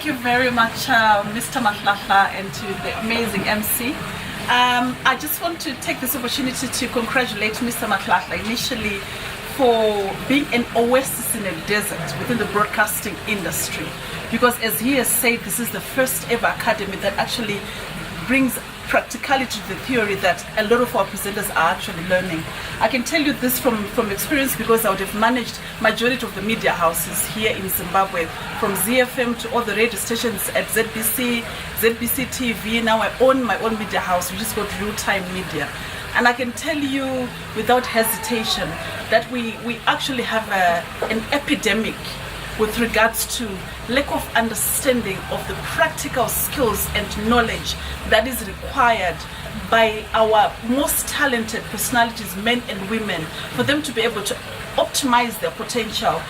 Thank you very much, Mr. Matlahla, and to the amazing MC. I just want to take this opportunity to congratulate Mr. Matlahla initially for being an oasis in a desert within the broadcasting industry. Because as he has said, this is the first ever academy that actually brings practicality to the theory that a lot of our presenters are actually learning. I can tell you this from experience because I would have managed majority of the media houses here in Zimbabwe, from ZFM to all the radio stations at ZBC, ZBC TV. Now I own my own media house, which is called Real-Time Media. And I can tell you without hesitation that we actually have an epidemic with regards to lack of understanding of the practical skills and knowledge that is required by our most talented personalities, men and women, for them to be able to optimize their potential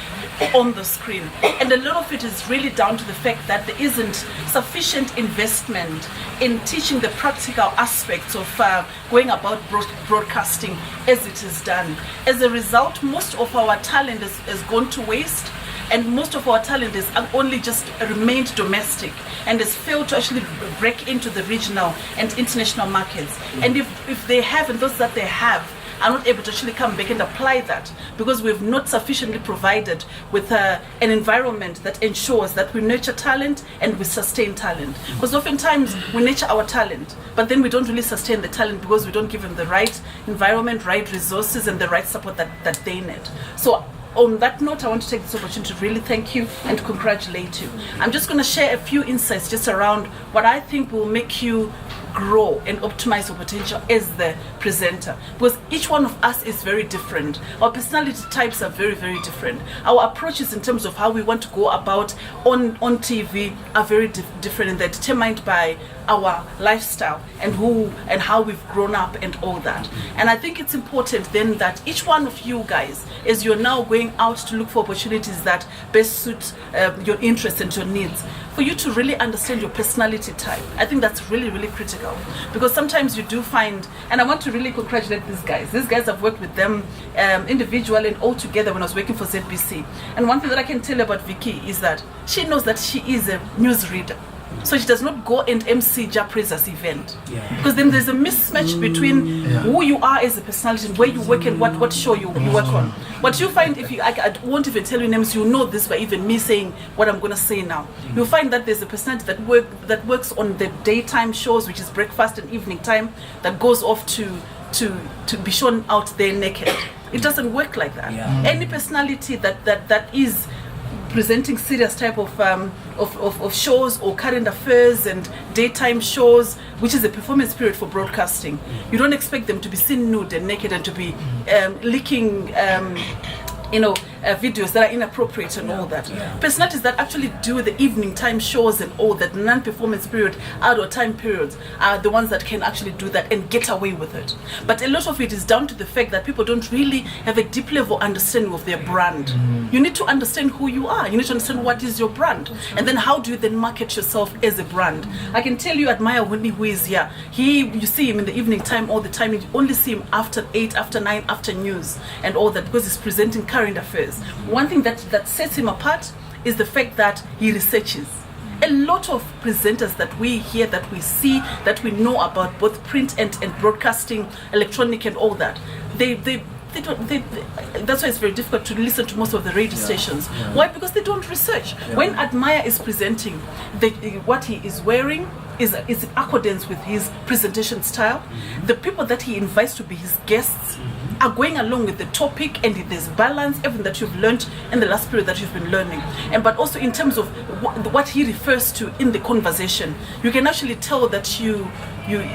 on the screen. And a lot of it is really down to the fact that there isn't sufficient investment in teaching the practical aspects of going about broadcasting as it is done. As a result, most of our talent has gone to waste, and most of our talent is only just remained domestic and has failed to actually break into the regional and international markets. And if they have, and those that they have are not able to actually come back and apply that, because we've not sufficiently provided with an environment that ensures that we nurture talent and we sustain talent. Because oftentimes we nurture our talent, but then we don't really sustain the talent because we don't give them the right environment, right resources, and the right support that they need. So on that note, I want to take this opportunity to really thank you and congratulate you. I'm just going to share a few insights just around what I think will make you grow and optimize your potential as the presenter, because each one of us is very different. Our personality types are very, very different. Our approaches in terms of how we want to go about on TV are very different, and they're determined by our lifestyle and how we've grown up and all that. And I think it's important then that each one of you guys, as you're now going out to look for opportunities that best suit your interests and your needs, for you to really understand your personality type. I think that's really, really critical, because sometimes you do find, and I want to really congratulate these guys. These guys, I've worked with them individually and all together when I was working for ZBC. And one thing that I can tell you about Vicky is that she knows that she is a news reader. So she does not go and MC Japreza's event, because then there's a mismatch between who you are as a personality and where you work and what show you work on. What you find, if I won't even tell you names, you know this by even me saying what I'm going to say now. You'll find that there's a personality that works on the daytime shows, which is breakfast and evening time, that goes off to be shown out there naked. It doesn't work like that. Any personality that is presenting serious type of shows or current affairs and daytime shows, which is a performance period for broadcasting, you don't expect them to be seen nude and naked and to be leaking videos that are inappropriate and all that. Personalities that actually do the evening time shows and all that, non-performance period, outdoor time periods, are the ones that can actually do that and get away with it. But a lot of it is down to the fact that people don't really have a deep level understanding of their brand. You need to understand who you are. You need to understand what is your brand, and then how do you then market yourself as a brand. I can tell you, admire Whitney, who is here. You see him in the evening time all the time. You only see him after 8, after 9, after news and all that, because he's presenting current affairs. One thing that sets him apart is the fact that he researches. A lot of presenters that we hear, that we see, that we know about, both print and broadcasting, electronic and all that, that's why it's very difficult to listen to most of the radio stations. Why? Because they don't research. When Admire is presenting, what he is wearing is in accordance with his presentation style. The people that he invites to be his guests are going along with the topic, and there's balance, everything that you've learned in the last period that you've been learning. But also in terms of what he refers to in the conversation, you can actually tell that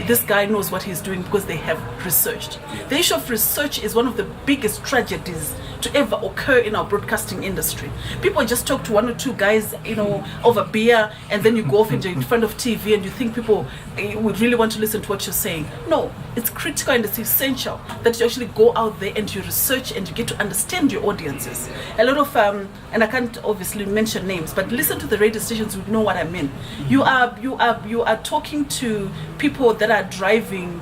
this guy knows what he's doing because they have researched. The issue of research is one of the biggest tragedies to ever occur in our broadcasting industry. People just talk to one or two guys, over beer, and then you go off in front of TV and you think people would really want to listen to what you're saying. No, it's critical and it's essential that you actually go out there and you research and you get to understand your audiences. A lot of, and I can't obviously mention names, but listen to the radio stations would know what I mean. You are talking to people that are driving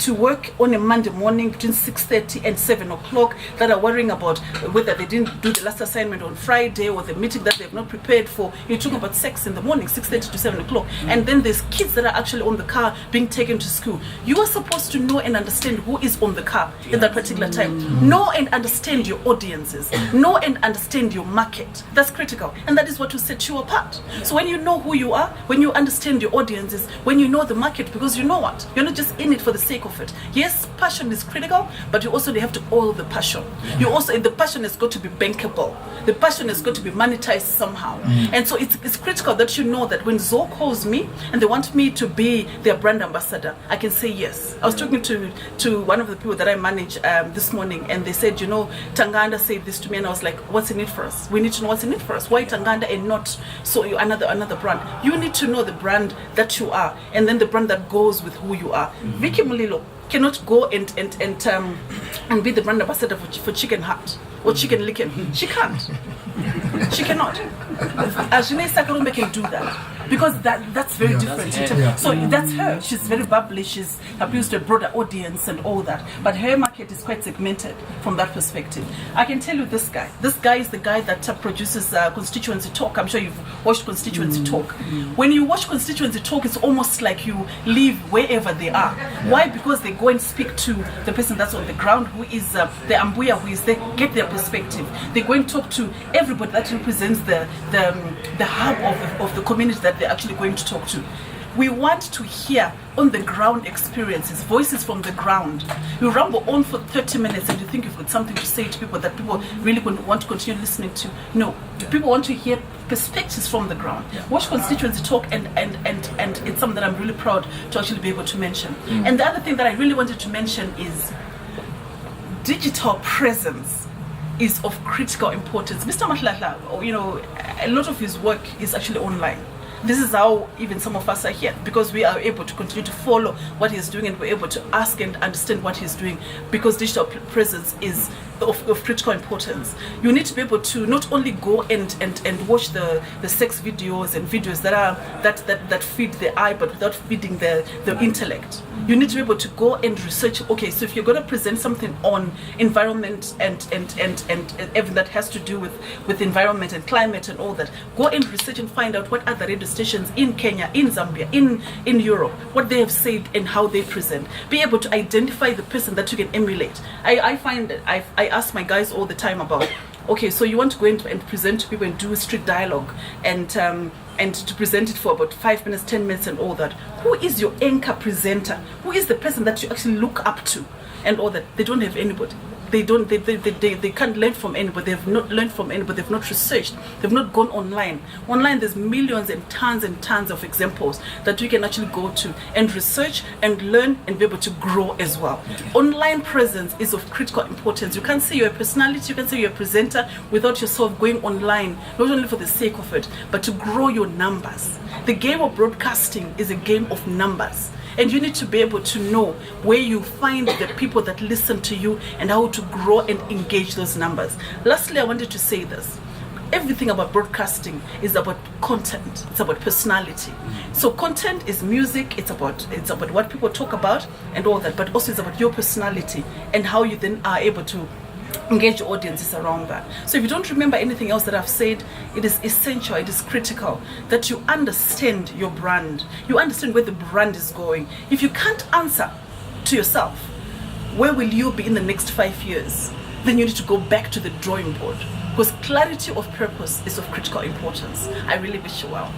to work on a Monday morning between 6:30 and 7 o'clock, that are worrying about whether they didn't do the last assignment on Friday or the meeting that they've not prepared for. You're talking about sex in the morning, 6:30 to 7 o'clock. And then there's kids that are actually on the car being taken to school. You are supposed to know and understand who is on the car at that particular time. Know and understand your audiences. Know and understand your market. That's critical. And that is what will set you apart. So when you know who you are, when you understand your audiences, when you know the market, because you know what? You're not just in it for the sake of it. Yes, passion is critical, but you also have to oil the passion. You also, the passion has got to be bankable. The passion has got to be monetized somehow. And so it's critical that you know that when Zoe calls me and they want me to be their brand ambassador, I can say yes. I was talking to one of the people that I manage this morning, and they said, you know, Tanganda said this to me, and I was like, what's in it for us? We need to know what's in it for us. Why Tanganda and not so another brand? You need to know the brand that you are, and then the brand that goes with who you are. Vicky Mulilo cannot go and be the brand ambassador for Chicken Hut or Chicken Licken. She can't. She cannot. Ajine Sakarumbe can do that. Because that's very different. So that's her. She's very bubbly. She's appeals to a broader audience and all that. But her market is quite segmented from that perspective. I can tell you this guy. This guy is the guy that produces Constituency Talk. I'm sure you've watched Constituency Talk. When you watch Constituency Talk, it's almost like you live wherever they are. Why? Because they go and speak to the person that's on the ground, who is the Ambuya, who is there, get their perspective. They go and talk to everybody that represents the hub of the community that they're actually going to talk to. We want to hear on the ground experiences, voices from the ground. You ramble on for 30 minutes and you think you've got something to say to people that people really want to continue listening to. No, people want to hear perspectives from the ground. Watch Constituency Talk, and it's something that I'm really proud to actually be able to mention. And the other thing that I really wanted to mention is digital presence is of critical importance. Mr. Matlahla, you know, a lot of his work is actually online. This is how even some of us are here, because we are able to continue to follow what he's doing, and we're able to ask and understand what he's doing, because digital presence is of critical importance. You need to be able to not only go and watch the sex videos and videos that feed the eye, but without feeding the intellect. You need to be able to go and research. Okay, so if you're going to present something on environment and everything that has to do with environment and climate and all that, go and research and find out what other radio stations in Kenya, in Zambia, in Europe, what they have said and how they present. Be able to identify the person that you can emulate. I find that I ask my guys all the time about, okay, so you want to go in and present to people and do street dialogue and to present it for about 5 minutes, 10 minutes and all that. Who is your anchor presenter? Who is the person that you actually look up to and all that? They don't have anybody. They can't learn from anybody. They have not learned from anybody. They've not researched. They've not gone online. Online, there's millions and tons of examples that you can actually go to and research and learn and be able to grow as well. Online presence is of critical importance. You can't say you're a personality, you can say you're a presenter without yourself going online, not only for the sake of it, but to grow your numbers. The game of broadcasting is a game of numbers. And you need to be able to know where you find the people that listen to you and how to grow and engage those numbers. Lastly, I wanted to say this. Everything about broadcasting is about content. It's about personality. So content is music. It's about what people talk about and all that, but also it's about your personality and how you then are able to engage your audiences around that. So if you don't remember anything else that I've said, it is essential, it is critical that you understand your brand. You understand where the brand is going. If you can't answer to yourself, where will you be in the next 5 years? Then you need to go back to the drawing board, because clarity of purpose is of critical importance. I really wish you well.